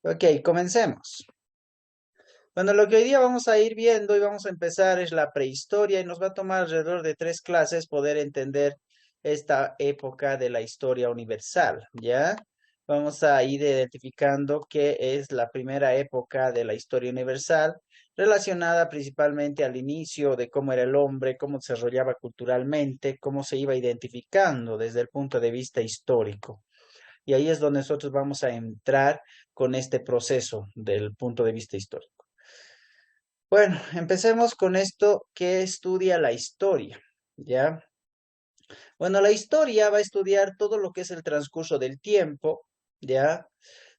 Ok, comencemos. Bueno, lo que hoy día vamos a ir viendo y vamos a empezar es la prehistoria y nos va a tomar alrededor de 3 clases poder entender esta época de la historia universal, ¿ya? Vamos a ir identificando qué es la primera época de la historia universal, relacionada principalmente al inicio de cómo era el hombre, cómo se desarrollaba culturalmente, cómo se iba identificando desde el punto de vista histórico. Y ahí es donde nosotros vamos a entrar con este proceso del punto de vista histórico. Bueno, empecemos con esto que estudia la historia, ¿ya? Bueno, la historia va a estudiar todo lo que es el transcurso del tiempo, ¿ya?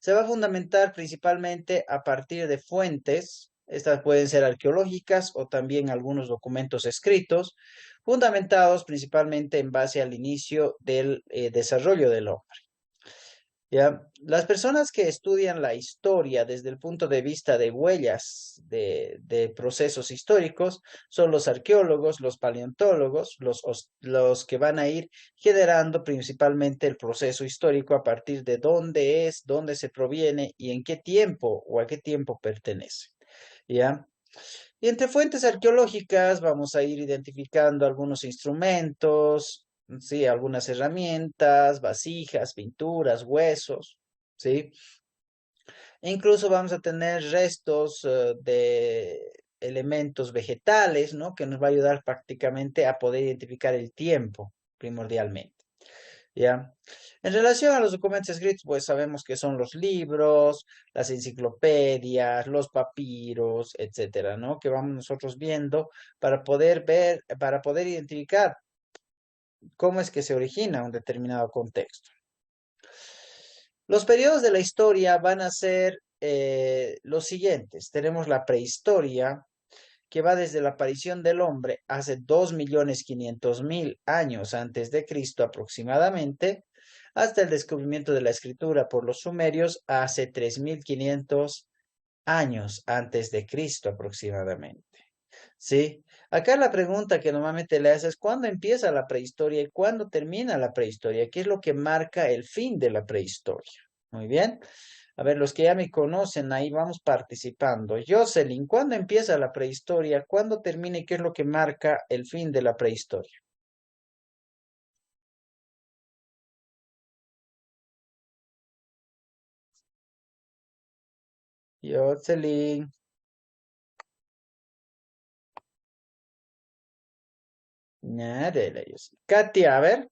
Se va a fundamentar principalmente a partir de fuentes, estas pueden ser arqueológicas o también algunos documentos escritos, fundamentados principalmente en base al inicio del desarrollo del hombre. ¿Ya? Las personas que estudian la historia desde el punto de vista de huellas de procesos históricos son los arqueólogos, los paleontólogos, los que van a ir generando principalmente el proceso histórico a partir de dónde es, dónde se proviene y en qué tiempo o a qué tiempo pertenece. ¿Ya? Y entre fuentes arqueológicas vamos a ir identificando algunos instrumentos, sí, algunas herramientas, vasijas, pinturas, huesos, sí. E incluso vamos a tener restos de elementos vegetales, ¿no? Que nos va a ayudar prácticamente a poder identificar el tiempo primordialmente. ¿Ya? En relación a los documentos escritos, pues sabemos que son los libros, las enciclopedias, los papiros, etcétera, ¿no? Que vamos nosotros viendo para poder ver, para poder identificar cómo es que se origina un determinado contexto. Los periodos de la historia van a ser los siguientes. Tenemos la prehistoria, que va desde la aparición del hombre hace 2.500.000 años antes de Cristo aproximadamente, hasta el descubrimiento de la escritura por los sumerios hace 3.500 años antes de Cristo aproximadamente. ¿Sí? Acá la pregunta que normalmente le haces es ¿cuándo empieza la prehistoria y cuándo termina la prehistoria? ¿Qué es lo que marca el fin de la prehistoria? Muy bien. A ver, los que ya me conocen, ahí vamos participando. Jocelyn, ¿cuándo empieza la prehistoria? ¿Cuándo termina y qué es lo que marca el fin de la prehistoria? Jocelyn, nada, Jocelyn. Katia, a ver.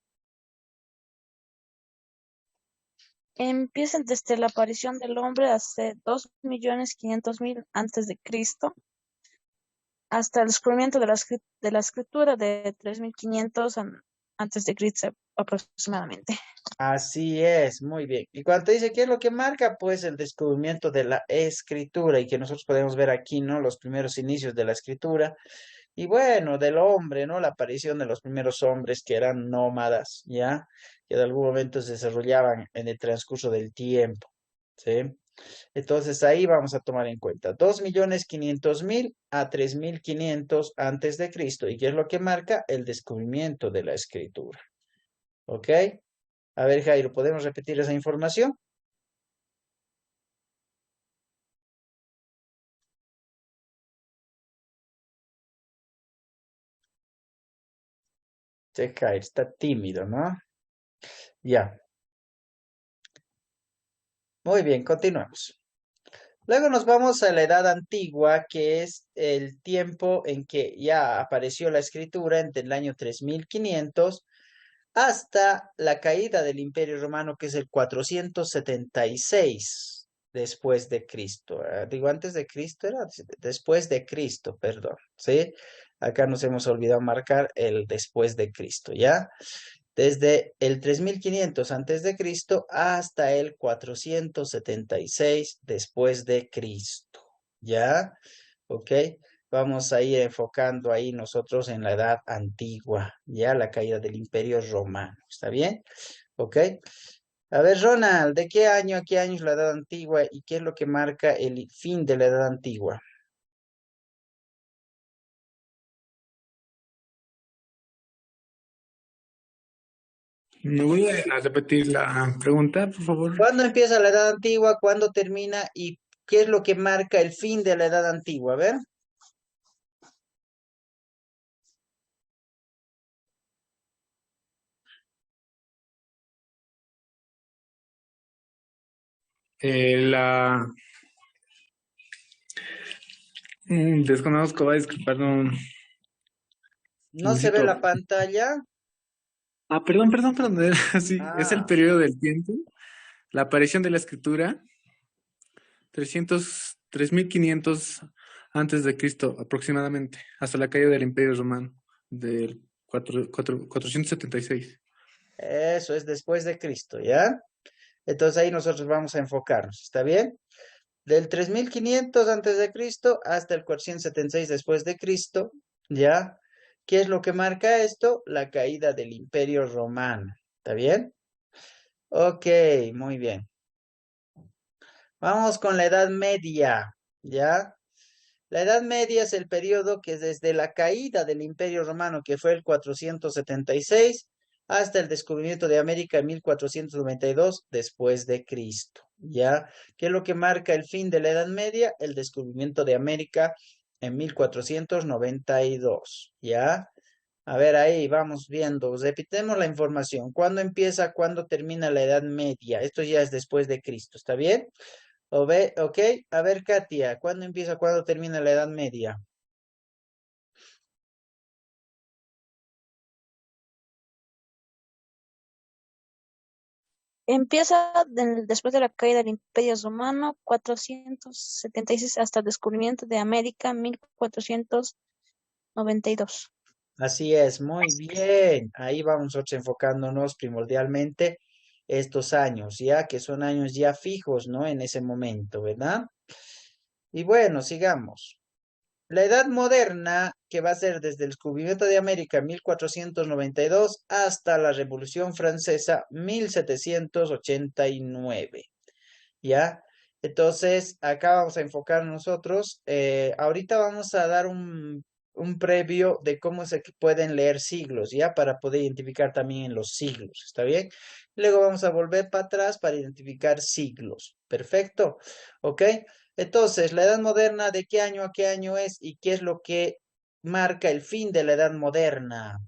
Empiezan desde la aparición del hombre hace 2.500.000 antes de Cristo hasta el descubrimiento de de la escritura de 3.500 antes de Cristo aproximadamente. Así es, muy bien. Y cuando te dice qué es lo que marca, pues el descubrimiento de la escritura y que nosotros podemos ver aquí, ¿no? Los primeros inicios de la escritura y bueno, del hombre, ¿no? La aparición de los primeros hombres que eran nómadas, ¿ya? Que de algún momento se desarrollaban en el transcurso del tiempo, ¿sí? Entonces ahí vamos a tomar en cuenta 2.500.000 a 3.500 antes de Cristo. ¿Y qué es lo que marca? El descubrimiento de la escritura, ¿ok? A ver, Jairo, ¿podemos repetir esa información? Sí, Jairo, está tímido, ¿no? Ya, muy bien, continuemos. Luego nos vamos a la Edad Antigua, que es el tiempo en que ya apareció la escritura entre el año 3.500 hasta la caída del Imperio Romano, que es el 476 después de Cristo. Digo, antes de Cristo era después de Cristo, perdón, ¿sí? Acá nos hemos olvidado marcar el después de Cristo, ¿ya? Desde el 3.500 antes de Cristo hasta el 476 después de Cristo, ¿ya? ¿Ok? Vamos a ir enfocando ahí nosotros en la edad antigua, ya la caída del Imperio Romano, ¿está bien? ¿Ok? A ver, Ronald, ¿de qué año a qué año es la edad antigua y qué es lo que marca el fin de la edad antigua? Me voy a repetir la pregunta, por favor. ¿Cuándo empieza la edad antigua? ¿Cuándo termina? ¿Y qué es lo que marca el fin de la edad antigua? A ver. La desconozco, va a disculpar, no No se ve necesito. la pantalla. Perdón. Sí, es el Ah, periodo del tiempo, la aparición de la escritura, 3500 antes de Cristo aproximadamente, hasta la caída del Imperio Romano del 476. eso es después de Cristo, ¿ya? Entonces ahí nosotros vamos a enfocarnos, ¿está bien? Del 3500 antes de Cristo hasta el 476 después de Cristo, ¿ya? ¿Qué es lo que marca esto? La caída del Imperio Romano, ¿está bien? Ok, muy bien. Vamos con la Edad Media, ¿ya? La Edad Media es el periodo que desde la caída del Imperio Romano, que fue el 476, hasta el descubrimiento de América en 1492 después de Cristo, ¿ya? ¿Qué es lo que marca el fin de la Edad Media? El descubrimiento de América en 1492, ¿ya? A ver, ahí vamos viendo, repitemos la información. ¿Cuándo empieza, cuándo termina la Edad Media? Esto ya es después de Cristo, ¿está bien? Ok, a ver, Katia, ¿cuándo empieza, cuándo termina la Edad Media? Empieza después de la caída del Imperio Romano, 476, hasta el descubrimiento de América, 1492. Así es, muy bien. Ahí vamos nosotros enfocándonos primordialmente estos años, ya que son años ya fijos, ¿no? En ese momento, ¿verdad? Y bueno, sigamos. La Edad Moderna, que va a ser desde el descubrimiento de América 1492 hasta la Revolución Francesa 1789. ¿Ya? Entonces, acá vamos a enfocar nosotros. Ahorita vamos a dar un previo de cómo se pueden leer siglos, ¿ya? Para poder identificar también los siglos, ¿está bien? Luego vamos a volver para atrás para identificar siglos. Perfecto, ¿ok? Entonces, la Edad Moderna, ¿de qué año a qué año es y qué es lo que marca el fin de la Edad Moderna?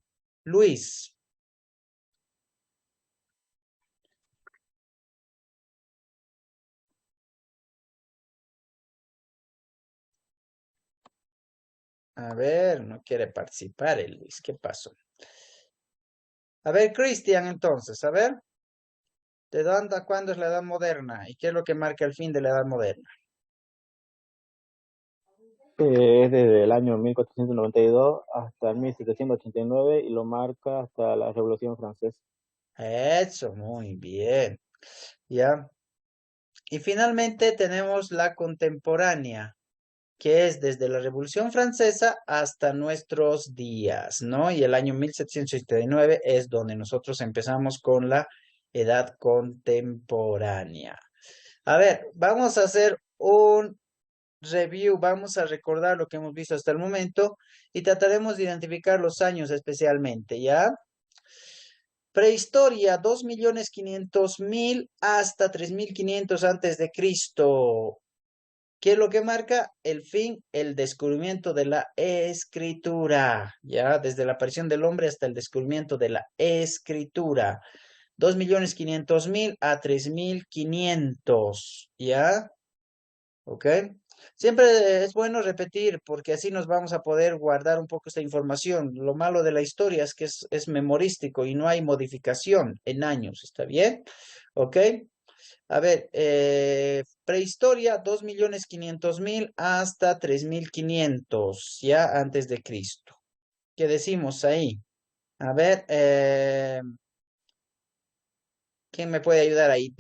Luis. A ver, no quiere participar el Luis. ¿Qué pasó? A ver, Cristian, entonces, a ver, ¿de dónde a cuándo es la edad moderna? ¿Y qué es lo que marca el fin de la edad moderna? Es desde el año 1492 hasta el 1789 y lo marca hasta la Revolución Francesa. Eso, muy bien. ¿Ya? Y finalmente tenemos la contemporánea, que es desde la Revolución Francesa hasta nuestros días, ¿no? Y el año 1789 es donde nosotros empezamos con la edad contemporánea. A ver, vamos a hacer un review, vamos a recordar lo que hemos visto hasta el momento y trataremos de identificar los años especialmente, ¿ya? Prehistoria, 2.500.000 hasta 3.500 antes de Cristo. ¿Qué es lo que marca? El fin, el descubrimiento de la escritura, ¿ya? Desde la aparición del hombre hasta el descubrimiento de la escritura. 2.500.000 a 3.500, ¿ya? ¿Ok? Siempre es bueno repetir porque así nos vamos a poder guardar un poco esta información. Lo malo de la historia es que es memorístico y no hay modificación en años, ¿está bien? ¿Ok? A ver, prehistoria, 2.500.000 hasta 3.500 ya antes de Cristo. ¿Qué decimos ahí? A ver, ¿quién me puede ayudar ahí?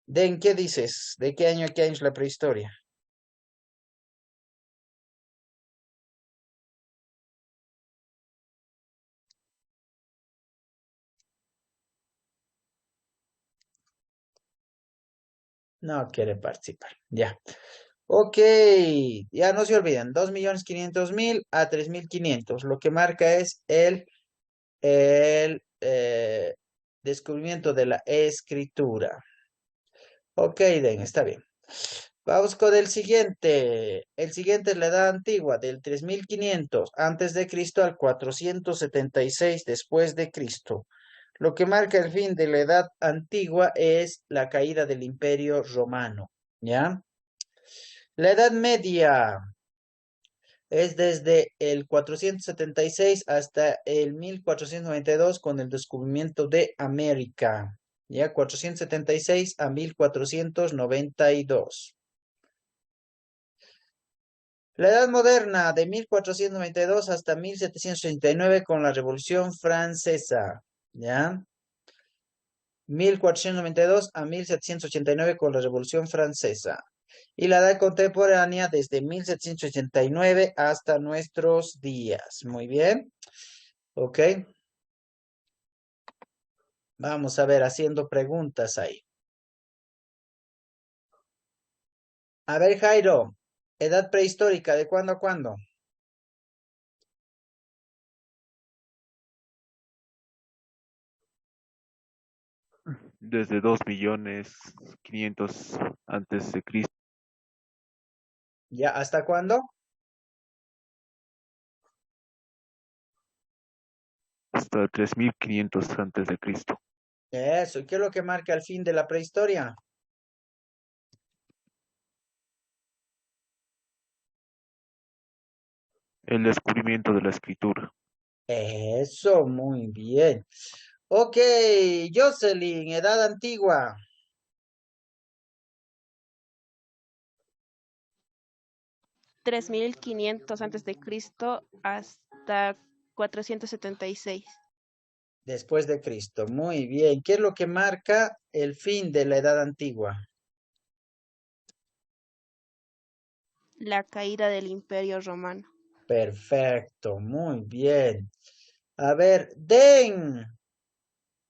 Den, ¿qué dices? ¿De qué año a qué año es la prehistoria? No quiere participar. Ya. Ok, ya no se olviden, 2.500.000 a 3.500. Lo que marca es el el descubrimiento de la escritura. Ok, Den, está bien. Vamos con el siguiente. El siguiente es la Edad Antigua, del 3500 antes de Cristo al 476 después de Cristo. Lo que marca el fin de la Edad Antigua es la caída del Imperio Romano, ¿ya? La Edad Media es desde el 476 hasta el 1492 con el descubrimiento de América, ¿ya? 476 a 1492. La Edad Moderna, de 1492 hasta 1789 con la Revolución Francesa, ¿ya? 1492 a 1789 con la Revolución Francesa. Y la Edad Contemporánea desde 1789 hasta nuestros días. Muy bien. Ok. Vamos a ver, haciendo preguntas ahí. A ver, Jairo, edad prehistórica, ¿de cuándo a cuándo? Desde 2.500.000 antes de Cristo ¿Ya hasta cuándo? hasta 3.500 antes de Cristo. Eso, ¿y qué es lo que marca el fin de la prehistoria? El descubrimiento de la escritura. Eso, muy bien. Ok, Jocelyn, edad antigua. 3.500 antes de Cristo hasta 476. Después de Cristo, muy bien. ¿Qué es lo que marca el fin de la edad antigua? La caída del Imperio Romano. Perfecto, muy bien. A ver, Den.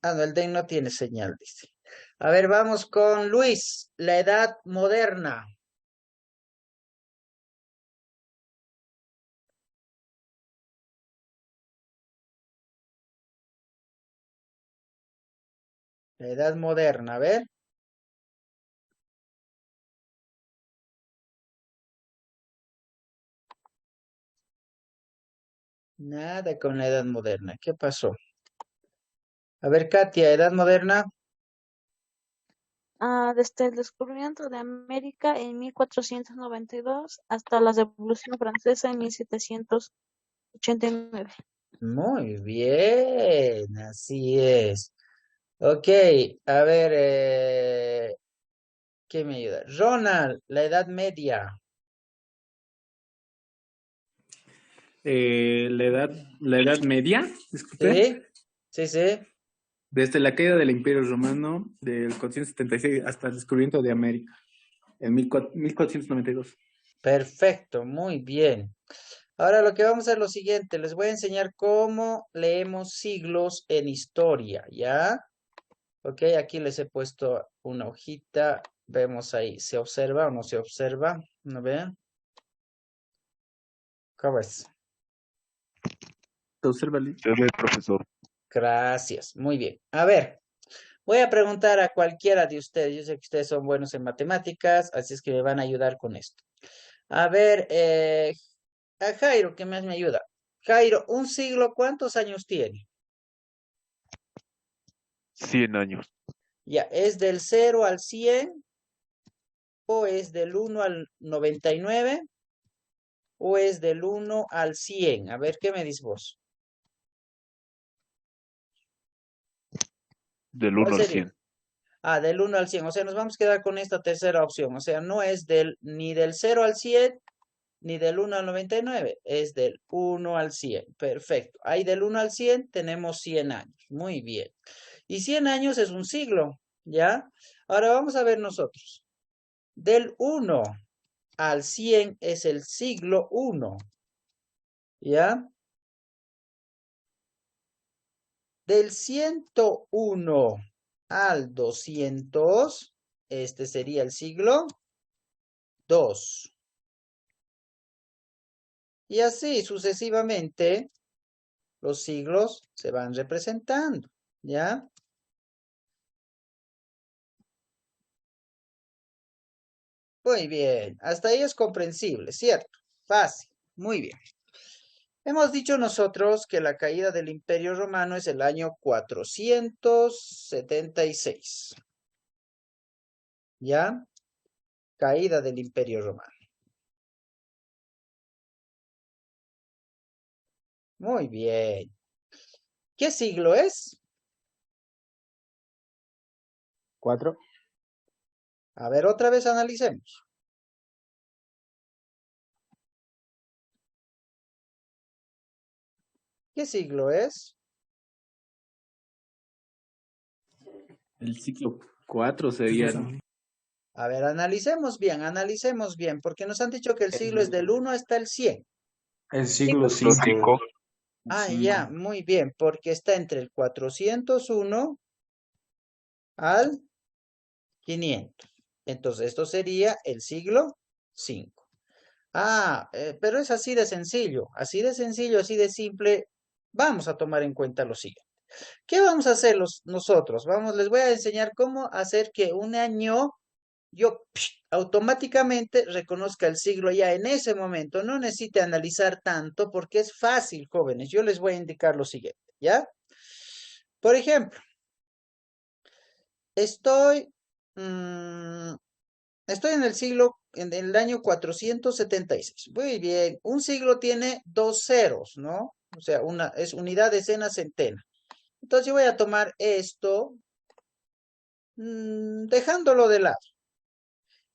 Ah, no, el Den no tiene señal, dice. A ver, vamos con Luis, la edad moderna. La edad moderna, a ver. Nada con la edad moderna. ¿Qué pasó? A ver, Katia, edad moderna. Desde el descubrimiento de América en 1492 hasta la Revolución Francesa en 1789. Muy bien, así es. Ok, a ver, ¿qué me ayuda? Ronald, la edad media. La edad media, disculpe, ¿Sí? Sí, sí. desde la caída del Imperio Romano del 476 hasta el descubrimiento de América en 1492. Perfecto, muy bien. Ahora lo que vamos a hacer es lo siguiente, les voy a enseñar cómo leemos siglos en historia, ¿ya? Ok, aquí les he puesto una hojita, vemos ahí, ¿se observa o no se observa? ¿No ven? ¿Cómo es? ¿Te observa, Lee? Se ve, profesor. Gracias, muy bien. A ver, voy a preguntar a cualquiera de ustedes, yo sé que ustedes son buenos en matemáticas, así es que me van a ayudar con esto. A ver, a Jairo, ¿qué más me ayuda? Jairo, ¿un siglo cuántos años tiene? 100 años. Ya, ¿es del 0 al 100 o es del 1 al 99 o es del 1 al 100? A ver, ¿qué me dices vos? Del ¿Cuál 1 al sería? 100. Ah, del 1 al 100. O sea, nos vamos a quedar con esta tercera opción. O sea, no es ni del 0 al 100 ni del 1 al 99. Es del 1 al 100. Perfecto. Ahí del 1 al 100 tenemos 100 años. Muy bien. Y 100 años es un siglo, ¿ya? Ahora vamos a ver nosotros. Del 1 al 100 es el siglo 1, ¿ya? Del 101 al 200, este sería el siglo 2. Y así sucesivamente los siglos se van representando, ¿ya? Muy bien, hasta ahí es comprensible, ¿cierto? Fácil, muy bien. Hemos dicho nosotros que la caída del Imperio Romano es el año 476. ¿Ya? Caída del Imperio Romano. Muy bien. ¿Qué siglo es? 4. A ver, otra vez analicemos. ¿Qué siglo es? El ciclo 4 sería, ¿no? A ver, analicemos bien, porque nos han dicho que el siglo es del 1 hasta el 100. El siglo Siglo 5. 5. Ah, ya, muy bien, porque está entre el 401 al 500. Entonces, esto sería el siglo 5. Ah, pero es así de sencillo, así de sencillo, así de simple. Vamos a tomar en cuenta lo siguiente. ¿Qué vamos a hacer nosotros? Les voy a enseñar cómo hacer que un año yo automáticamente reconozca el siglo ya en ese momento. No necesite analizar tanto porque es fácil, jóvenes. Yo les voy a indicar lo siguiente, ¿ya? Por ejemplo, estoy, mm, estoy en el año 476. Muy bien, un siglo tiene dos ceros, ¿no? O sea, es unidad, decena, centena. Entonces yo voy a tomar esto, dejándolo de lado.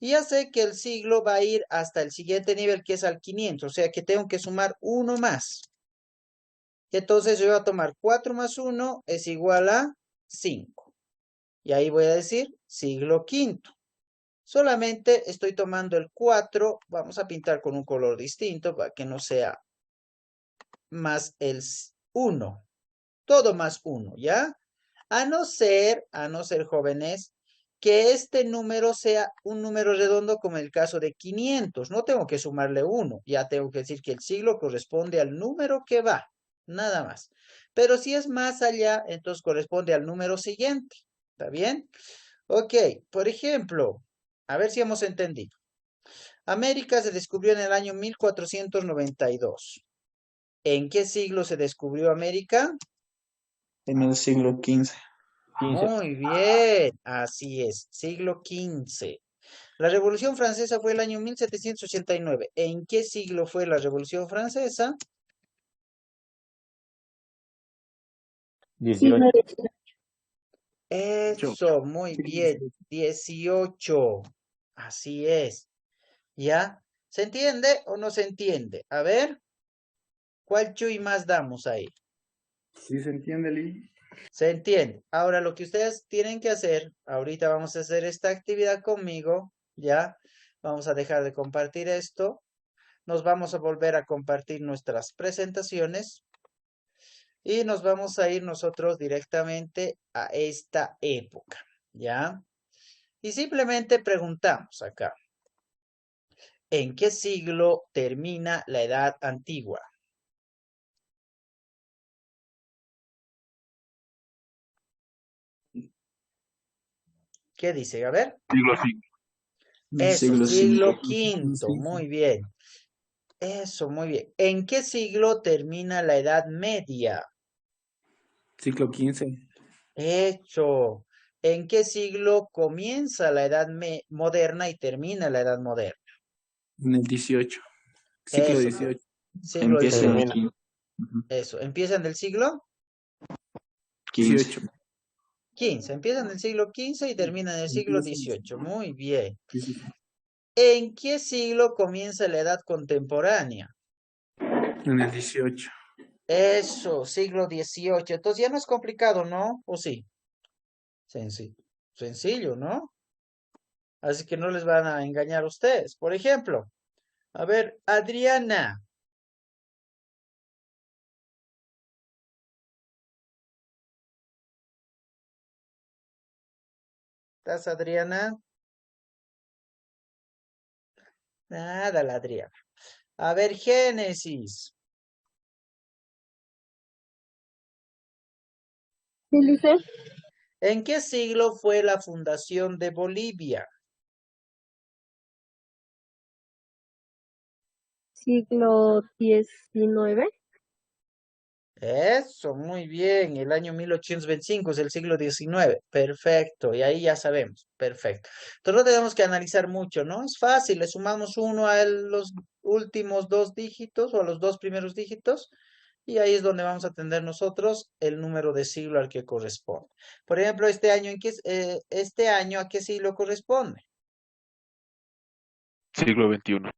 Y ya sé que el siglo va a ir hasta el siguiente nivel, que es al 500, o sea que tengo que sumar uno más. Entonces yo voy a tomar 4 más 1 es igual a 5. Y ahí voy a decir siglo quinto. Solamente estoy tomando el 4, vamos a pintar con un color distinto para que no sea más el 1. Todo más 1, ¿ya? A no ser, jóvenes, que este número sea un número redondo como el caso de 500. No tengo que sumarle 1, ya tengo que decir que el siglo corresponde al número que va, nada más. Pero si es más allá, entonces corresponde al número siguiente. ¿Está bien? Ok, por ejemplo, a ver si hemos entendido. América se descubrió en el año 1492. ¿En qué siglo se descubrió América? En el siglo 15. 15. Muy bien, así es, siglo XV. La Revolución Francesa fue el año 1789. ¿En qué siglo fue la Revolución Francesa? 18. Eso, muy bien, 18. Así es. ¿Ya? ¿Se entiende o no se entiende? A ver, ¿cuál chuy más damos ahí? Sí, se entiende, Lee. Se entiende. Ahora lo que ustedes tienen que hacer, ahorita vamos a hacer esta actividad conmigo, ¿ya? Vamos a dejar de compartir esto. Nos vamos a volver a compartir nuestras presentaciones y nos vamos a ir nosotros directamente a esta época, ¿ya? Y simplemente preguntamos acá, ¿en qué siglo termina la Edad Antigua? ¿Qué dice? A ver. Siglo 5. El Eso, siglo siglo 5. quinto, muy bien. Eso, muy bien. ¿En qué siglo termina la Edad Media? Ciclo 15. Hecho. ¿En qué siglo comienza la Edad Moderna y termina la Edad Moderna? En el 18. Ciclo Eso, 18. siglo Empieza en el XVIII. Termina. Eso, ¿empieza en el siglo 15. 18. XV? Empieza en el siglo XV y termina en el siglo Empieza en el XVIII. Muy bien. sí, sí, sí. ¿En qué siglo comienza la Edad Contemporánea? En el 18. Eso, siglo XVIII. Entonces ya no es complicado, ¿no? ¿O sí? Sencillo, sencillo, ¿no? Así que no les van a engañar a ustedes. Por ejemplo, a ver, Adriana. ¿Estás, Adriana? Nada, la Adriana. A ver, Génesis. Sí, dice ¿En qué siglo fue la fundación de Bolivia? siglo XIX. Eso, muy bien. El año 1825 es el siglo XIX. Perfecto. Y ahí ya sabemos. Perfecto. Entonces no tenemos que analizar mucho, ¿no? Es fácil. Le sumamos uno a los últimos dos dígitos o a los dos primeros dígitos. Y ahí es donde vamos a tener nosotros el número de siglo al que corresponde. Por ejemplo, este año, este año, ¿a qué siglo corresponde? Siglo XXI.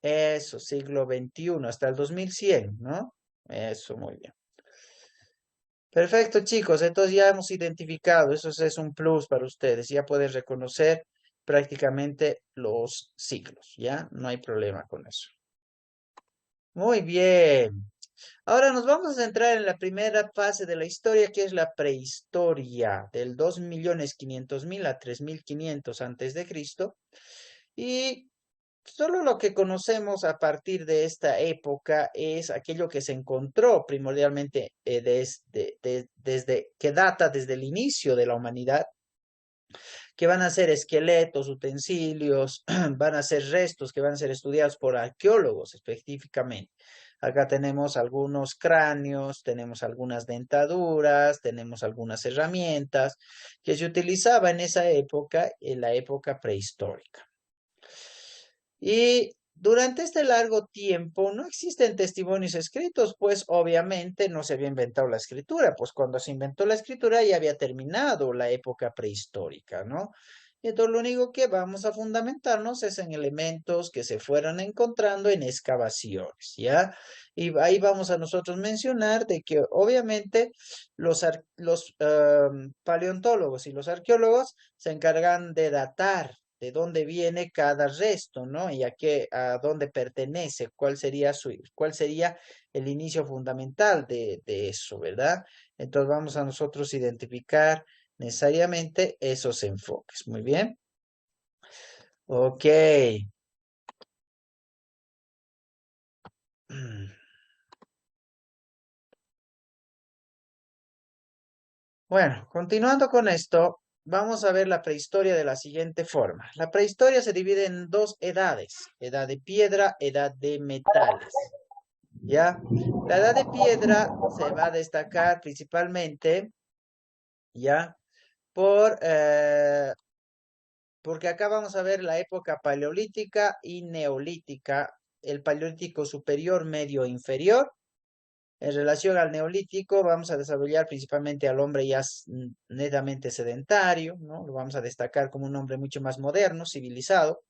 Eso, siglo XXI, hasta el 2100, ¿no? Eso, muy bien. Perfecto, chicos. Entonces ya hemos identificado, eso es un plus para ustedes. Ya pueden reconocer prácticamente los siglos, ¿ya? No hay problema con eso. Muy bien. Ahora nos vamos a centrar en la primera fase de la historia, que es la prehistoria, del 2.500.000 a 3.500 antes de Cristo. Y solo lo que conocemos a partir de esta época es aquello que se encontró primordialmente desde que data desde el inicio de la humanidad, que van a ser esqueletos, utensilios, van a ser restos que van a ser estudiados por arqueólogos específicamente. Acá tenemos algunos cráneos, tenemos algunas dentaduras, tenemos algunas herramientas que se utilizaba en esa época, en la época prehistórica. Y durante este largo tiempo no existen testimonios escritos, pues obviamente no se había inventado la escritura, pues cuando se inventó la escritura ya había terminado la época prehistórica, ¿no? Y entonces lo único que vamos a fundamentarnos es en elementos que se fueron encontrando en excavaciones, ¿ya? Y ahí vamos a nosotros mencionar de que obviamente los paleontólogos y los arqueólogos se encargan de datar de dónde viene cada resto, ¿no? Y a dónde pertenece, cuál sería el inicio fundamental de eso, ¿verdad? Entonces vamos a nosotros identificar necesariamente esos enfoques. Muy bien. Ok. Bueno, continuando con esto, vamos a ver la prehistoria de la siguiente forma. La prehistoria se divide en dos edades, edad de piedra, edad de metales. ¿Ya? La edad de piedra se va a destacar principalmente, ¿ya? Porque acá vamos a ver la época paleolítica y neolítica, el paleolítico superior, medio e inferior. En relación al neolítico, vamos a desarrollar principalmente al hombre ya netamente sedentario, ¿no? Lo vamos a destacar como un hombre mucho más moderno, civilizado.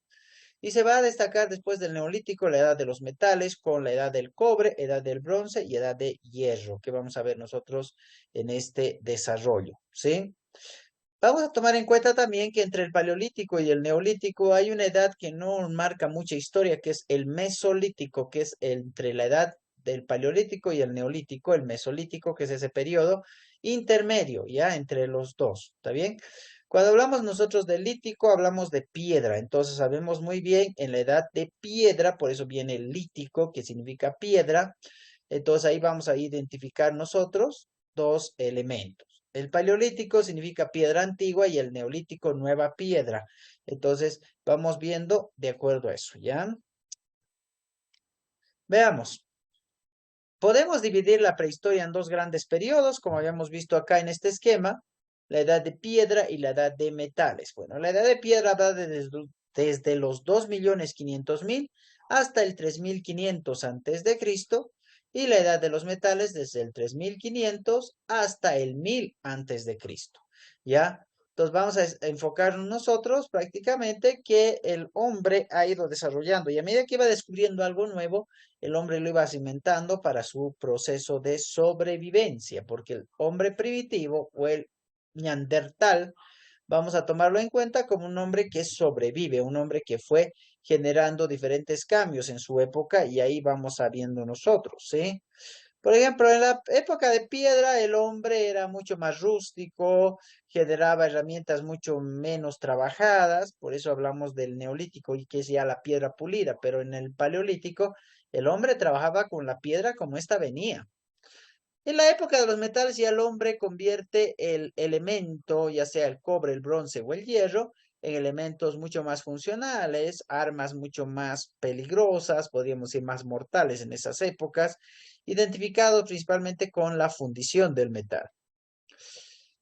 Y se va a destacar después del neolítico la edad de los metales con la edad del cobre, edad del bronce y edad de hierro, que vamos a ver nosotros en este desarrollo, ¿sí? Vamos a tomar en cuenta también que entre el paleolítico y el neolítico hay una edad que no marca mucha historia, que es el mesolítico, que es entre la edad del paleolítico y el neolítico, el mesolítico, que es ese periodo intermedio, ya entre los dos, ¿está bien? Cuando hablamos nosotros del lítico, hablamos de piedra, entonces sabemos muy bien en la edad de piedra, por eso viene el lítico, que significa piedra, entonces ahí vamos a identificar nosotros dos elementos. El paleolítico significa piedra antigua y el neolítico nueva piedra. Entonces vamos viendo de acuerdo a eso, ¿ya? Veamos. Podemos dividir la prehistoria en dos grandes periodos, como habíamos visto acá en este esquema, la edad de piedra y la edad de metales. Bueno, la edad de piedra va desde los 2.500.000 hasta el 3.500 antes de Cristo y la edad de los metales desde el 3.500 hasta el 1000 antes de Cristo. ¿Ya? Entonces vamos a enfocarnos nosotros prácticamente que el hombre ha ido desarrollando y a medida que iba descubriendo algo nuevo, el hombre lo iba cimentando para su proceso de sobrevivencia, porque el hombre primitivo o el neandertal, vamos a tomarlo en cuenta como un hombre que sobrevive, un hombre que fue generando diferentes cambios en su época y ahí vamos sabiendo nosotros, ¿sí? Por ejemplo, en la época de piedra el hombre era mucho más rústico, generaba herramientas mucho menos trabajadas, por eso hablamos del neolítico y que es ya la piedra pulida, pero en el paleolítico el hombre trabajaba con la piedra como esta venía. En la época de los metales ya el hombre convierte el elemento, ya sea el cobre, el bronce o el hierro, en elementos mucho más funcionales, armas mucho más peligrosas, podríamos decir más mortales en esas épocas, identificados principalmente con la fundición del metal.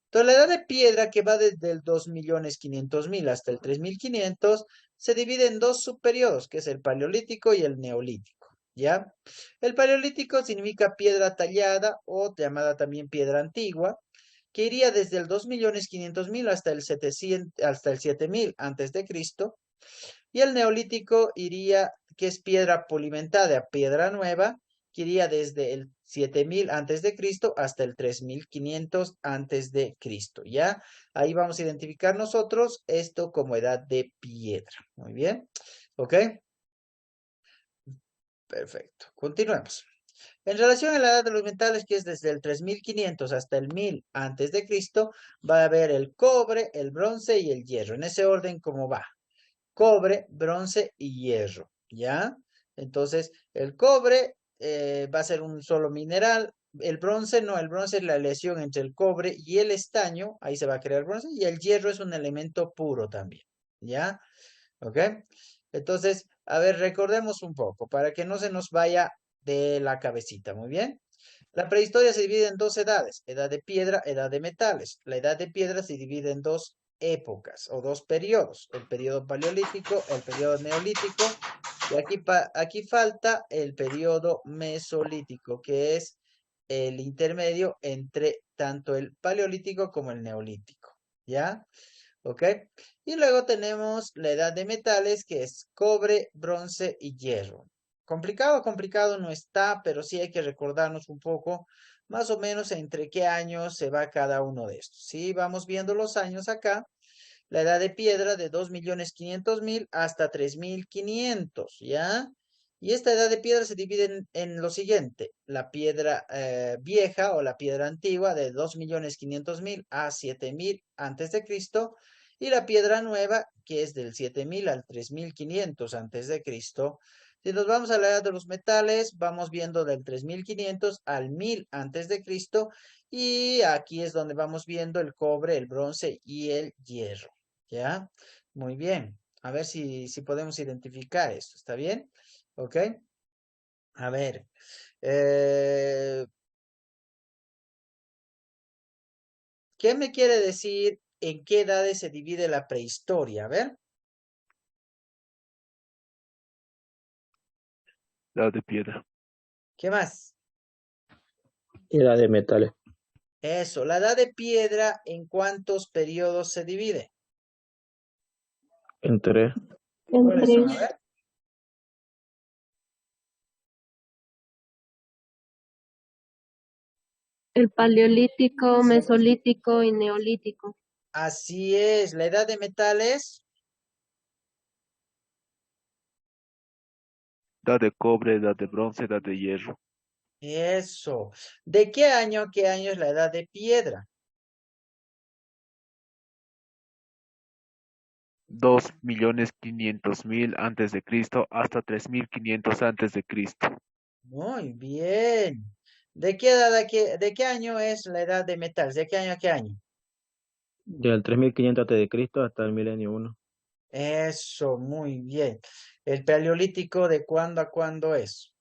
Entonces, la edad de piedra, que va desde el 2.500.000 hasta el 3.500, se divide en dos subperiodos, que es el paleolítico y el neolítico, ¿ya? El paleolítico significa piedra tallada o llamada también piedra antigua, que iría desde el 2.500.000 hasta el 7.000 antes de Cristo, y el neolítico iría, que es piedra polimentada, piedra nueva, que iría desde el 7.000 antes de Cristo hasta el 3.500 antes de Cristo, ¿ya? Ahí vamos a identificar nosotros esto como edad de piedra. Muy bien, ¿ok? Perfecto, continuemos. En relación a la edad de los metales, que es desde el 3.500 hasta el 1.000 antes de Cristo, va a haber el cobre, el bronce y el hierro, en ese orden como va. Cobre, bronce y hierro, ¿ya? Entonces, el cobre va a ser un solo mineral. El bronce no, el bronce es la aleación entre el cobre y el estaño, ahí se va a crear bronce, y el hierro es un elemento puro también, ¿ya? ¿Ok? Entonces, a ver, recordemos un poco, para que no se nos vaya de la cabecita, muy bien. La prehistoria se divide en dos edades, edad de piedra, edad de metales. La edad de piedra se divide en dos épocas o dos periodos, el periodo paleolítico, el periodo neolítico, y aquí falta el periodo mesolítico, que es el intermedio entre tanto el paleolítico como el neolítico, ¿ya? ¿Ok? Y luego tenemos la edad de metales, que es cobre, bronce y hierro. Complicado, complicado no está, pero sí hay que recordarnos un poco, más o menos entre qué años se va cada uno de estos. Sí, vamos viendo los años acá. La edad de piedra de 2.500.000 hasta 3.500, ¿ya? Y esta edad de piedra se divide en lo siguiente: la piedra vieja o la piedra antigua de 2.500.000 a 7.000 antes de Cristo, y la piedra nueva, que es del 7.000 al 3.500 antes de Cristo. Si nos vamos a la edad de los metales, vamos viendo del 3.500 al 1.000 antes de Cristo, y aquí es donde vamos viendo el cobre, el bronce y el hierro, ¿ya? Muy bien. A ver si podemos identificar esto, ¿está bien? ¿Ok? A ver. ¿Qué me quiere decir en qué edades se divide la prehistoria? A ver. Edad de piedra. ¿Qué más? Edad de metales. Eso, la edad de piedra, ¿en cuántos periodos se divide? En 3. ¿Cuáles son? A Entre ver. el paleolítico, mesolítico y neolítico. Así es, la edad de metales. Edad de cobre, edad de bronce, edad de hierro. Eso. ¿De qué año a qué año es la edad de piedra? 2.500.000 antes de Cristo hasta 3.500 antes de Cristo. Muy bien. ¿De qué edad de qué año es la edad de metales? ¿De qué año a qué año? Del 3.500 antes de Cristo hasta el milenio 1. Eso, muy bien. ¿El paleolítico de cuándo a cuándo es?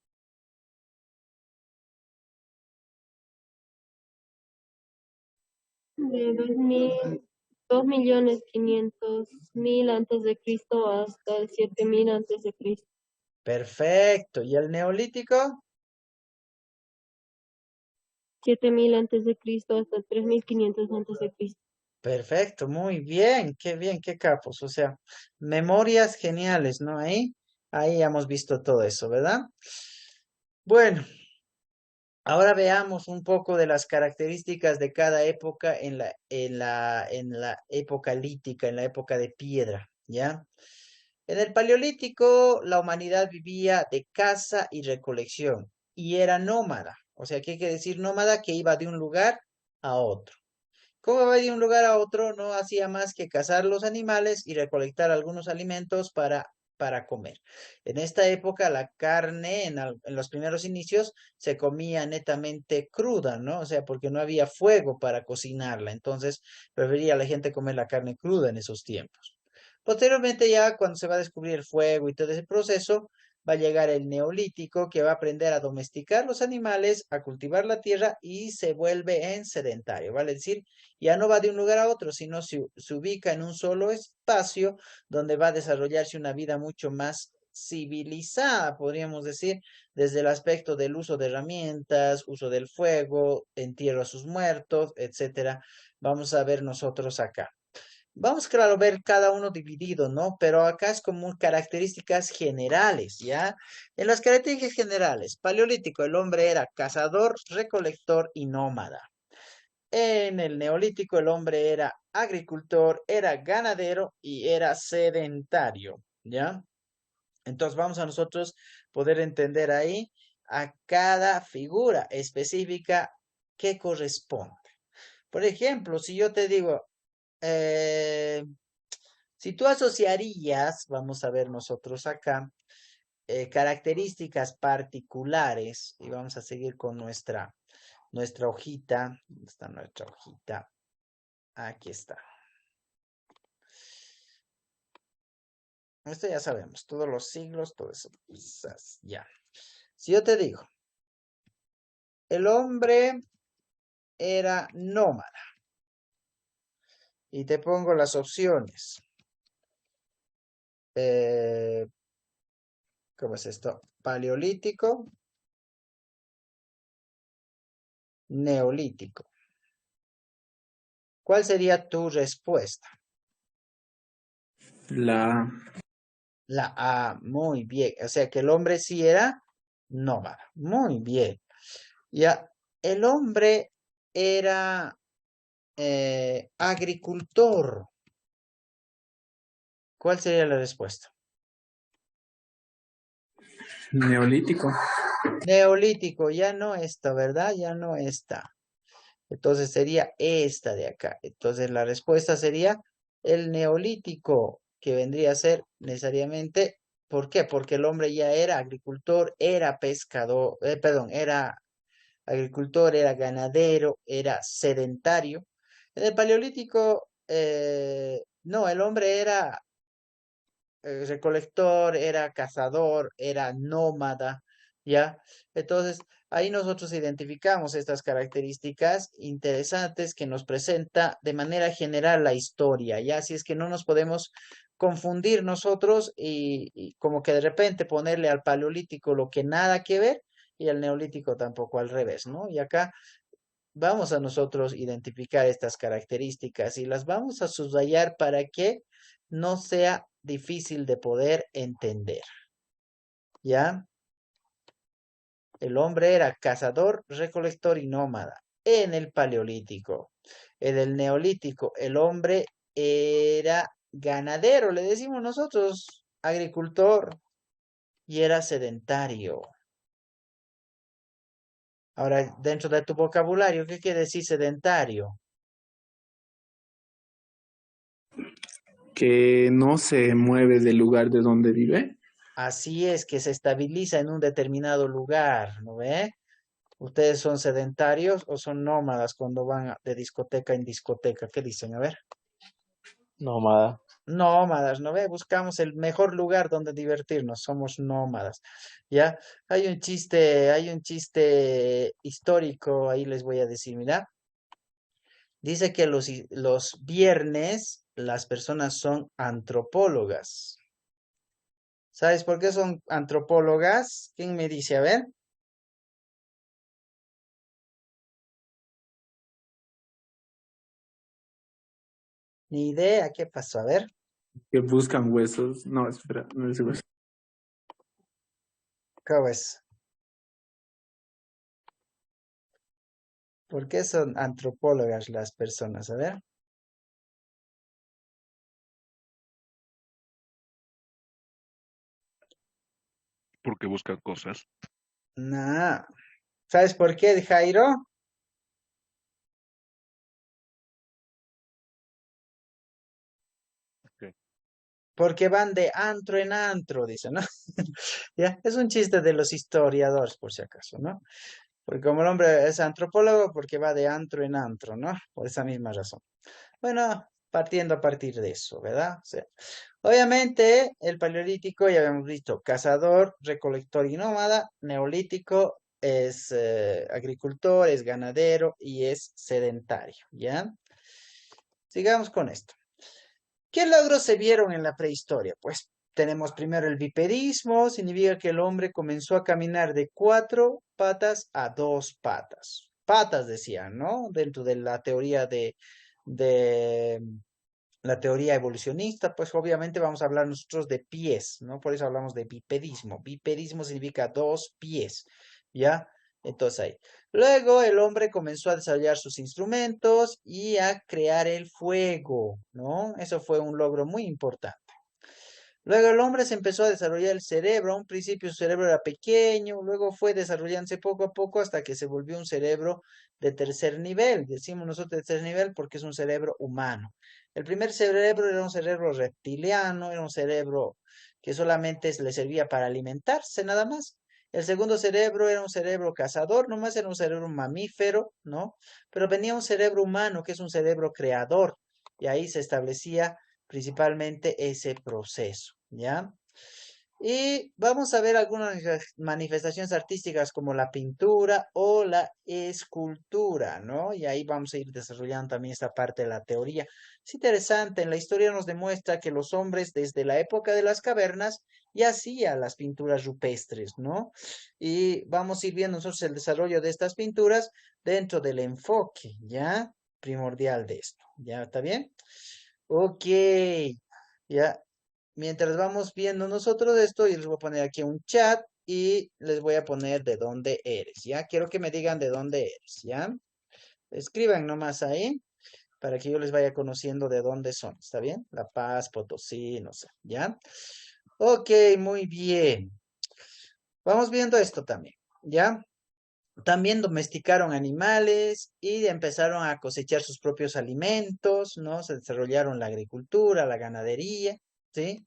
De 2.500.000 antes de Cristo hasta el 7.000 antes de Cristo. Perfecto. ¿Y el neolítico? 7.000 antes de Cristo hasta el 3.500 antes de Cristo. Perfecto, muy bien, qué capos. O sea, memorias geniales, ¿no? Ahí hemos visto todo eso, ¿verdad? Bueno, ahora veamos un poco de las características de cada época en la época lítica, en la época de piedra, ¿ya? En el Paleolítico, la humanidad vivía de caza y recolección y era nómada. O sea, ¿qué quiere decir nómada? Que iba de un lugar a otro. ¿Cómo va de un lugar a otro? No hacía más que cazar los animales y recolectar algunos alimentos para para comer. En esta época la carne en los primeros inicios se comía netamente cruda, ¿no? O sea, porque no había fuego para cocinarla, entonces prefería la gente comer la carne cruda en esos tiempos. Posteriormente ya cuando se va a descubrir el fuego y todo ese proceso, va a llegar el neolítico que va a aprender a domesticar los animales, a cultivar la tierra y se vuelve en sedentario, ¿vale? Es decir, ya no va de un lugar a otro, sino se ubica en un solo espacio donde va a desarrollarse una vida mucho más civilizada, podríamos decir, desde el aspecto del uso de herramientas, uso del fuego, entierro a sus muertos, etcétera. Vamos a ver nosotros acá. Vamos, claro, a ver cada uno dividido, ¿no? Pero acá es como características generales, ¿ya? En las características generales, paleolítico, el hombre era cazador, recolector y nómada. En el neolítico, el hombre era agricultor, era ganadero y era sedentario, ¿ya? Entonces vamos a nosotros poder entender ahí a cada figura específica que corresponde. Por ejemplo, si yo te digo, eh, si tú asociarías, vamos a ver nosotros acá, características particulares, y vamos a seguir con nuestra hojita. ¿Dónde está nuestra hojita? Aquí está. Esto ya sabemos, todos los siglos, todo eso, quizás, ya. Si yo te digo, el hombre era nómada, y te pongo las opciones. ¿Cómo es esto? Paleolítico, neolítico. ¿Cuál sería tu respuesta? La La A, muy bien. O sea que el hombre sí era nómada. Muy bien. Ya, el hombre era agricultor. ¿Cuál sería la respuesta? neolítico. Neolítico, ya no está, ¿verdad? Ya no está. Entonces sería esta de acá. Entonces la respuesta sería el neolítico, que vendría a ser necesariamente, ¿por qué? Porque el hombre ya era agricultor, era pescador, perdón, era agricultor, era ganadero, era sedentario. En el paleolítico, no, el hombre era recolector, era cazador, era nómada, ¿ya? Entonces, ahí nosotros identificamos estas características interesantes que nos presenta de manera general la historia, ¿ya? Así es que no nos podemos confundir nosotros y como que de repente ponerle al paleolítico lo que nada que ver y al neolítico tampoco al revés, ¿no? Y acá vamos a nosotros identificar estas características y las vamos a subrayar para que no sea difícil de poder entender. ¿Ya? El hombre era cazador, recolector y nómada en el paleolítico. En el neolítico, el hombre era ganadero, le decimos nosotros, agricultor, y era sedentario. Ahora, dentro de tu vocabulario, ¿qué quiere decir sedentario? Que no se mueve del lugar de donde vive. Así es, que se estabiliza en un determinado lugar, ¿no ve? ¿Ustedes son sedentarios o son nómadas cuando van de discoteca en discoteca? ¿Qué dicen? A ver. Nómada. Nómadas, ¿no ve? Buscamos el mejor lugar donde divertirnos, somos nómadas. ¿Ya? Hay un chiste histórico, ahí les voy a decir, mira. Dice que los viernes las personas son antropólogas. ¿Sabes por qué son antropólogas? ¿Quién me dice? A ver. Ni idea, ¿qué pasó? A ver. Que buscan huesos. No, espera, no es hueso. ¿Cómo es? ¿Por qué son antropólogas las personas? A ver. Porque buscan cosas. No. ¿Sabes por qué, Jairo? Ok. porque van de antro en antro, dice, ¿no? Ya, es un chiste de los historiadores, por si acaso, ¿no? Porque como el hombre es antropólogo, porque va de antro en antro, ¿no? Por esa misma razón. Bueno, partiendo a partir de eso, ¿verdad? O sea, obviamente, el paleolítico, ya habíamos visto, cazador, recolector y nómada, neolítico es agricultor, es ganadero y es sedentario, ¿ya? Sigamos con esto. ¿Qué logros se vieron en la prehistoria? Pues tenemos primero el bipedismo, significa que el hombre comenzó a caminar de 4 patas a 2 patas. Patas decían, ¿no? Dentro de la teoría de la teoría evolucionista, pues obviamente vamos a hablar nosotros de pies, ¿no? Por eso hablamos de bipedismo. Bipedismo significa 2 pies, ¿ya? Entonces ahí. Luego el hombre comenzó a desarrollar sus instrumentos y a crear el fuego, ¿no? Eso fue un logro muy importante. Luego el hombre se empezó a desarrollar el cerebro. A un principio su cerebro era pequeño, luego fue desarrollándose poco a poco hasta que se volvió un cerebro de tercer nivel. Decimos nosotros de tercer nivel porque es un cerebro humano. El primer cerebro era un cerebro reptiliano, era un cerebro que solamente le servía para alimentarse nada más. El segundo cerebro era un cerebro cazador, nomás era un cerebro mamífero, ¿no? Pero venía un cerebro humano que es un cerebro creador y ahí se establecía principalmente ese proceso, ¿ya? Y vamos a ver algunas manifestaciones artísticas como la pintura o la escultura, ¿no? Y ahí vamos a ir desarrollando también esta parte de la teoría. Es interesante, en la historia nos demuestra que los hombres desde la época de las cavernas ya hacían las pinturas rupestres, ¿no? Y vamos a ir viendo nosotros el desarrollo de estas pinturas dentro del enfoque, ¿ya? Primordial de esto, ¿ya está bien? Ok, ya. Mientras vamos viendo nosotros esto, yo les voy a poner aquí un chat y les voy a poner de dónde eres, ¿ya? Quiero que me digan de dónde eres, ¿ya? Escriban nomás ahí para que yo les vaya conociendo de dónde son, ¿está bien? La Paz, Potosí, no sé, ¿ya? Ok, muy bien. Vamos viendo esto también, ¿ya? También domesticaron animales y empezaron a cosechar sus propios alimentos, ¿no? Se desarrollaron la agricultura, la ganadería, ¿sí?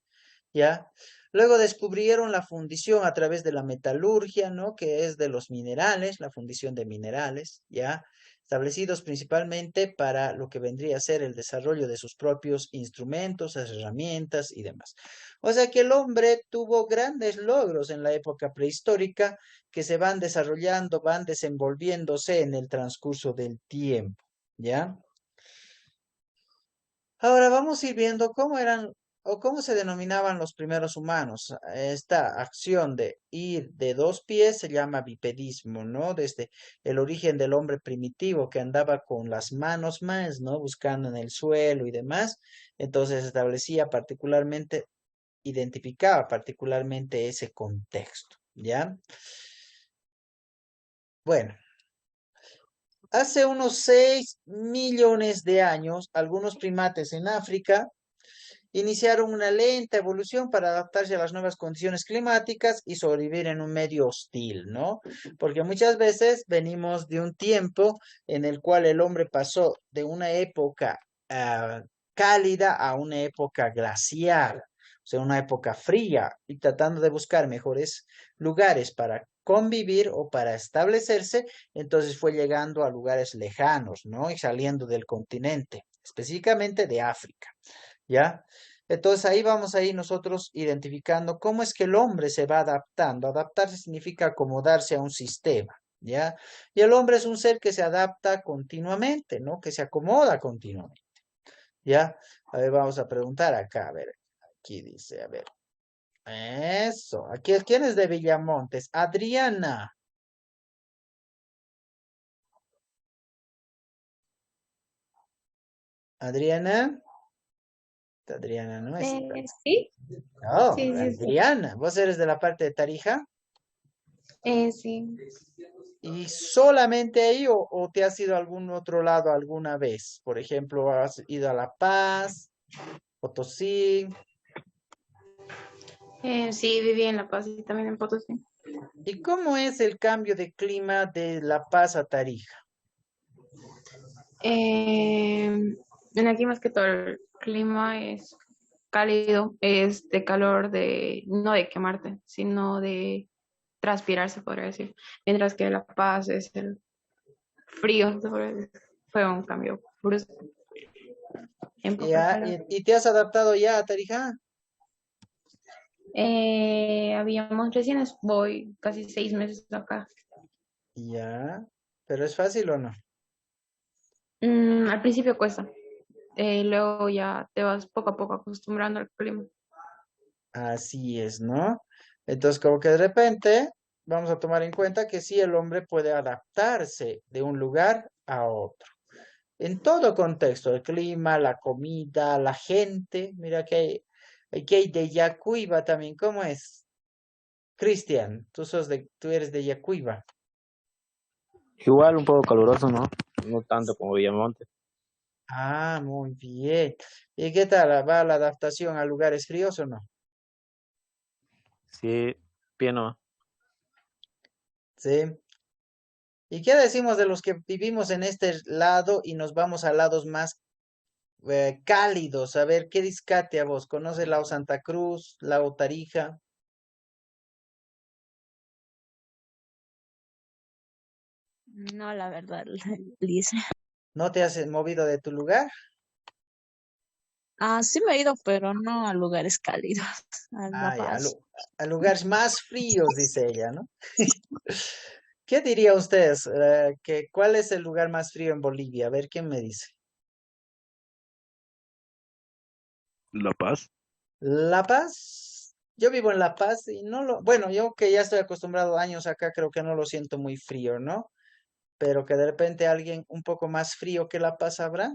¿Ya? Luego descubrieron la fundición a través de la metalurgia, ¿no? Que es de los minerales, la fundición de minerales, ¿ya? Establecidos principalmente para lo que vendría a ser el desarrollo de sus propios instrumentos, herramientas y demás. O sea que el hombre tuvo grandes logros en la época prehistórica que se van desarrollando, van desenvolviéndose en el transcurso del tiempo, ¿ya? Ahora vamos a ir viendo cómo eran o cómo se denominaban los primeros humanos. Esta acción de ir de 2 pies se llama bipedismo, ¿no? Desde el origen del hombre primitivo que andaba con las manos más, ¿no? Buscando en el suelo y demás. Entonces establecía particularmente, identificaba particularmente ese contexto, ¿ya? Bueno. Hace unos 6 millones de años, algunos primates en África iniciaron una lenta evolución para adaptarse a las nuevas condiciones climáticas y sobrevivir en un medio hostil, ¿no? Porque muchas veces venimos de un tiempo en el cual el hombre pasó de una época cálida a una época glacial, o sea, una época fría, y tratando de buscar mejores lugares para convivir o para establecerse, entonces fue llegando a lugares lejanos, ¿no? Y saliendo del continente, específicamente de África. ¿Ya? Entonces ahí vamos a ir nosotros identificando cómo es que el hombre se va adaptando. Adaptarse significa acomodarse a un sistema, ¿ya? Y el hombre es un ser que se adapta continuamente, ¿no? Que se acomoda continuamente, ¿ya? A ver, vamos a preguntar acá, a ver, aquí dice, a ver. Eso, aquí, ¿quién es de Villamontes? Adriana. Adriana. Adriana no está. Sí, Oh, sí, sí, sí. Adriana, ¿vos eres de la parte de Tarija? Sí. ¿Y solamente ahí o te has ido a algún otro lado alguna vez? Por ejemplo, has ido a La Paz, Potosí. Sí, viví en La Paz y también en Potosí. ¿Y cómo es el cambio de clima de La Paz a Tarija? En aquí más que todo el clima es cálido es de calor de, no de quemarte, sino de transpirar, se podría decir. Mientras que La Paz es el frío, se podría decir. Fue un cambio brusco en pocas Ya, palabras. y te has adaptado ya a Tarija. Habíamos recién, voy casi 6 meses acá. Ya, pero ¿es fácil o no? Al principio cuesta, luego ya te vas poco a poco acostumbrando al clima. Así es, ¿no? Entonces, como que de repente vamos a tomar en cuenta que sí, el hombre puede adaptarse de un lugar a otro. En todo contexto, el clima, la comida, la gente. Mira que hay de Yacuiba también. ¿Cómo es? Cristian, tú eres de Yacuiba. Igual un poco caluroso, ¿no? No tanto como Villamonte. Ah, muy bien. ¿Y qué tal? ¿Va la adaptación a lugares fríos o no? Sí, piano. Sí. ¿Y qué decimos de los que vivimos en este lado y nos vamos a lados más cálidos? A ver, ¿qué discate a vos? ¿Conoces Lao Santa Cruz, Lao Tarija? No, la verdad, Liz. ¿No te has movido de tu lugar? Ah, sí me he ido, pero no a lugares cálidos, a La Ah, ya, Paz. a lugares más fríos, dice ella, ¿no? ¿Qué diría ustedes? ¿Cuál es el lugar más frío en Bolivia? A ver, ¿quién me dice? La Paz. La Paz. Yo vivo en La Paz y bueno, yo que ya estoy acostumbrado años acá, creo que no lo siento muy frío, ¿no? Pero que de repente alguien un poco más frío que La Paz habrá.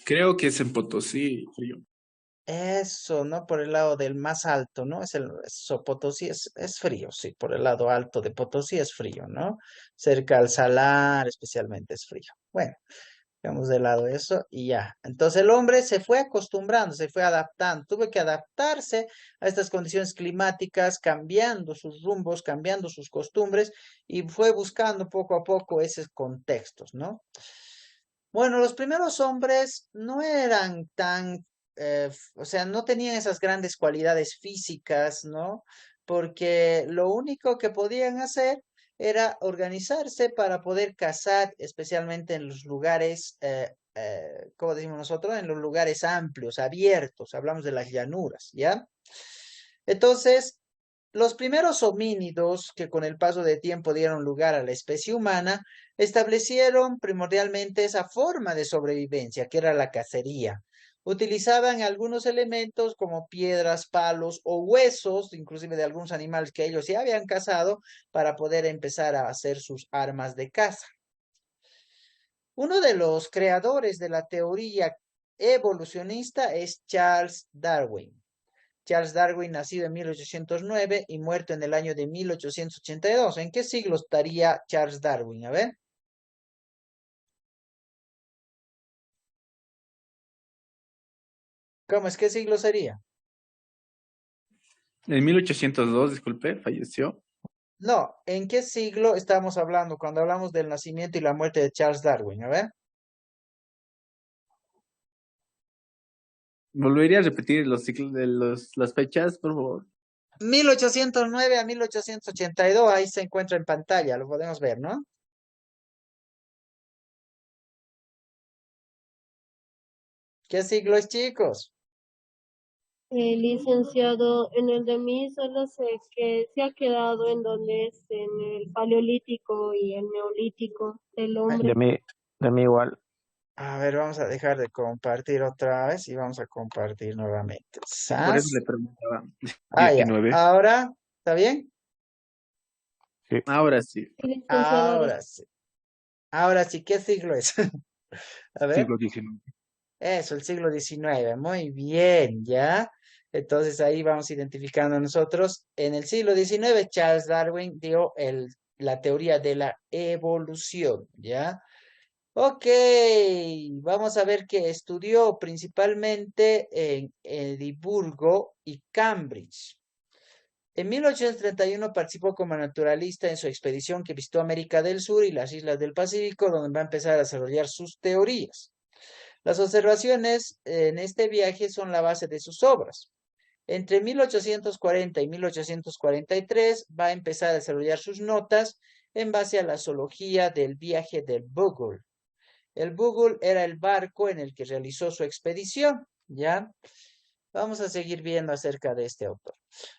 Creo que es en Potosí, frío. Eso, ¿no? Por el lado del más alto, ¿no? Potosí es frío, sí, por el lado alto de Potosí es frío, ¿no? Cerca al Salar, especialmente es frío. Bueno, dejamos de lado eso y ya. Entonces el hombre se fue acostumbrando, se fue adaptando, tuvo que adaptarse a estas condiciones climáticas, cambiando sus rumbos, cambiando sus costumbres y fue buscando poco a poco esos contextos, ¿no? Bueno, los primeros hombres no eran tan, o sea, no tenían esas grandes cualidades físicas, ¿no? Porque lo único que podían hacer era organizarse para poder cazar, especialmente en los lugares, ¿cómo decimos nosotros? En los lugares amplios, abiertos, hablamos de las llanuras, ¿ya? Entonces, los primeros homínidos que con el paso de tiempo dieron lugar a la especie humana, establecieron primordialmente esa forma de sobrevivencia, que era la cacería. Utilizaban algunos elementos como piedras, palos o huesos, inclusive de algunos animales que ellos ya habían cazado, para poder empezar a hacer sus armas de caza. Uno de los creadores de la teoría evolucionista es Charles Darwin. Charles Darwin, nacido en 1809 y muerto en el año de 1882. ¿En qué siglo estaría Charles Darwin? A ver. ¿Cómo es? ¿Qué siglo sería? En 1802, disculpe, falleció. No, ¿en qué siglo estamos hablando cuando hablamos del nacimiento y la muerte de Charles Darwin? A ver. ¿Volvería a repetir los ciclos de las fechas, por favor? 1809 a 1882, ahí se encuentra en pantalla, lo podemos ver, ¿no? ¿Qué siglo es, chicos? Licenciado, en el de mí solo sé que se ha quedado en donde es en el Paleolítico y el Neolítico del Ay, hombre. De mí igual. a ver, vamos a dejar de compartir otra vez y vamos a compartir nuevamente. Por eso ¡Sas! le preguntaba. Ah, ya. 19. Ahora, ¿está bien? Sí. Ahora sí. Sí, licenciado, Ahora sí. Ahora sí, ¿qué siglo es? A ver. Siglo XIX. Eso, el siglo XIX. Muy bien, ¿ya? Entonces ahí vamos identificando nosotros. En el siglo XIX, Charles Darwin dio la teoría de la evolución, ¿ya? Ok, vamos a ver que estudió principalmente en Edimburgo y Cambridge. En 1831 participó como naturalista en su expedición que visitó América del Sur y las islas del Pacífico, donde va a empezar a desarrollar sus teorías. Las observaciones en este viaje son la base de sus obras. Entre 1840 y 1843 va a empezar a desarrollar sus notas en base a la zoología del viaje del Beagle. El Beagle era el barco en el que realizó su expedición, ¿ya? Vamos a seguir viendo acerca de este autor.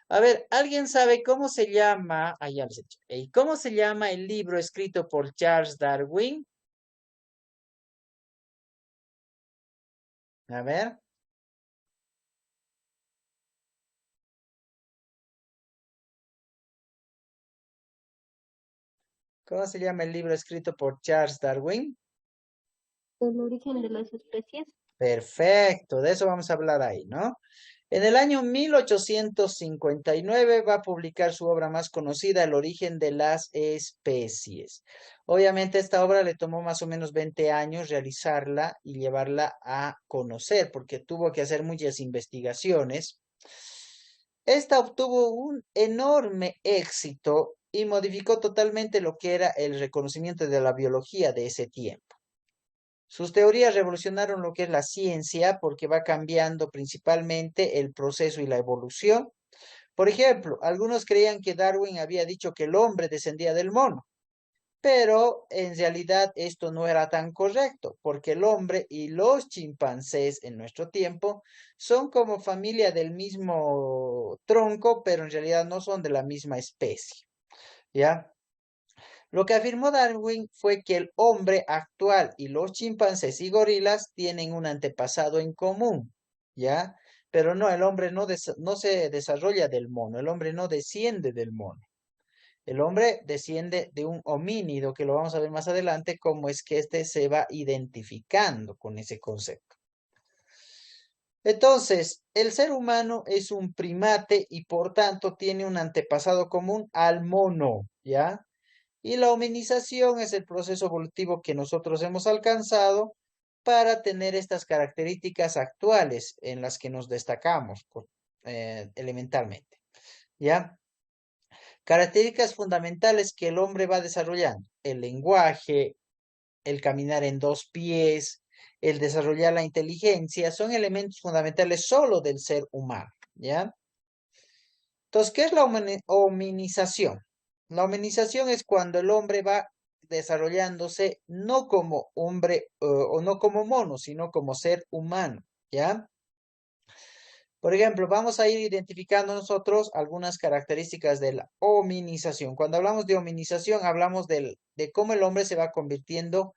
A ver, ¿alguien sabe cómo se llama? Ah, ya les he dicho. ¿Cómo se llama el libro escrito por Charles Darwin? A ver. ¿Cómo se llama el libro escrito por Charles Darwin? El origen de las especies. Perfecto, de eso vamos a hablar ahí, ¿no? En el año 1859 va a publicar su obra más conocida, El origen de las especies. Obviamente esta obra le tomó más o menos 20 años realizarla y llevarla a conocer, porque tuvo que hacer muchas investigaciones. Esta obtuvo un enorme éxito y modificó totalmente lo que era el reconocimiento de la biología de ese tiempo. Sus teorías revolucionaron lo que es la ciencia porque va cambiando principalmente el proceso y la evolución. Por ejemplo, algunos creían que Darwin había dicho que el hombre descendía del mono, pero en realidad esto no era tan correcto, porque el hombre y los chimpancés en nuestro tiempo son como familia del mismo tronco, pero en realidad no son de la misma especie, ¿ya? Lo que afirmó Darwin fue que el hombre actual y los chimpancés y gorilas tienen un antepasado en común, ¿ya? Pero no, el hombre no se desarrolla del mono, el hombre no desciende del mono. El hombre desciende de un homínido, que lo vamos a ver más adelante, cómo es que este se va identificando con ese concepto. Entonces, el ser humano es un primate y por tanto tiene un antepasado común al mono, ¿ya? Y la hominización es el proceso evolutivo que nosotros hemos alcanzado para tener estas características actuales en las que nos destacamos elementalmente, ¿ya? Características fundamentales que el hombre va desarrollando: el lenguaje, el caminar en dos pies, el desarrollar la inteligencia, son elementos fundamentales solo del ser humano, ¿ya? Entonces, ¿qué es la hominización? La hominización es cuando el hombre va desarrollándose no como hombre o no como mono, sino como ser humano, ¿ya? Por ejemplo, vamos a ir identificando nosotros algunas características de la hominización. Cuando hablamos de hominización, hablamos de cómo el hombre se va convirtiendo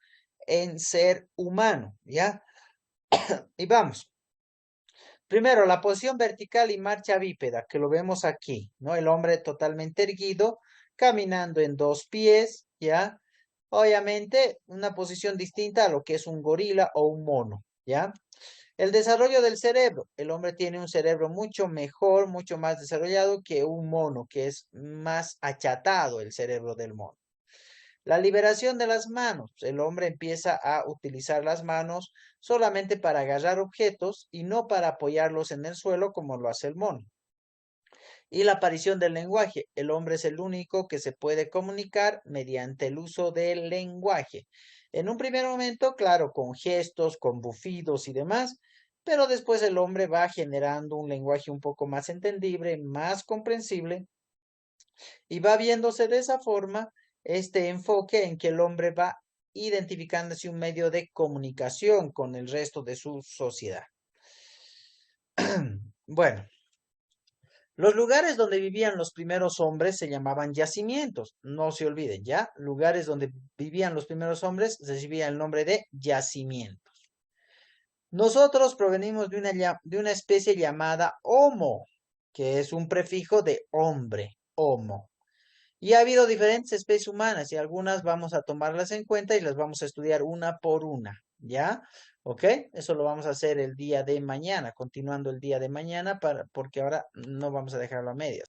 en ser humano, ¿ya? Y vamos. Primero, la posición vertical y marcha bípeda, que lo vemos aquí, ¿no? El hombre totalmente erguido, caminando en dos pies, ¿ya? Obviamente, una posición distinta a lo que es un gorila o un mono, ¿ya? El desarrollo del cerebro. El hombre tiene un cerebro mucho mejor, mucho más desarrollado que un mono, que es más achatado el cerebro del mono. La liberación de las manos. El hombre empieza a utilizar las manos solamente para agarrar objetos y no para apoyarlos en el suelo como lo hace el mono. Y la aparición del lenguaje. El hombre es el único que se puede comunicar mediante el uso del lenguaje. En un primer momento, claro, con gestos, con bufidos y demás, pero después el hombre va generando un lenguaje un poco más entendible, más comprensible, y va viéndose de esa forma este enfoque en que el hombre va identificándose un medio de comunicación con el resto de su sociedad. Bueno, los lugares donde vivían los primeros hombres se llamaban yacimientos. No se olviden, ¿ya? Lugares donde vivían los primeros hombres recibían el nombre de yacimientos. Nosotros provenimos de una especie llamada Homo, que es un prefijo de hombre, Homo. Y ha habido diferentes especies humanas y algunas vamos a tomarlas en cuenta y las vamos a estudiar una por una, ¿ya? ¿Ok? Eso lo vamos a hacer el día de mañana, continuando el día de mañana, porque ahora no vamos a dejarlo a medias.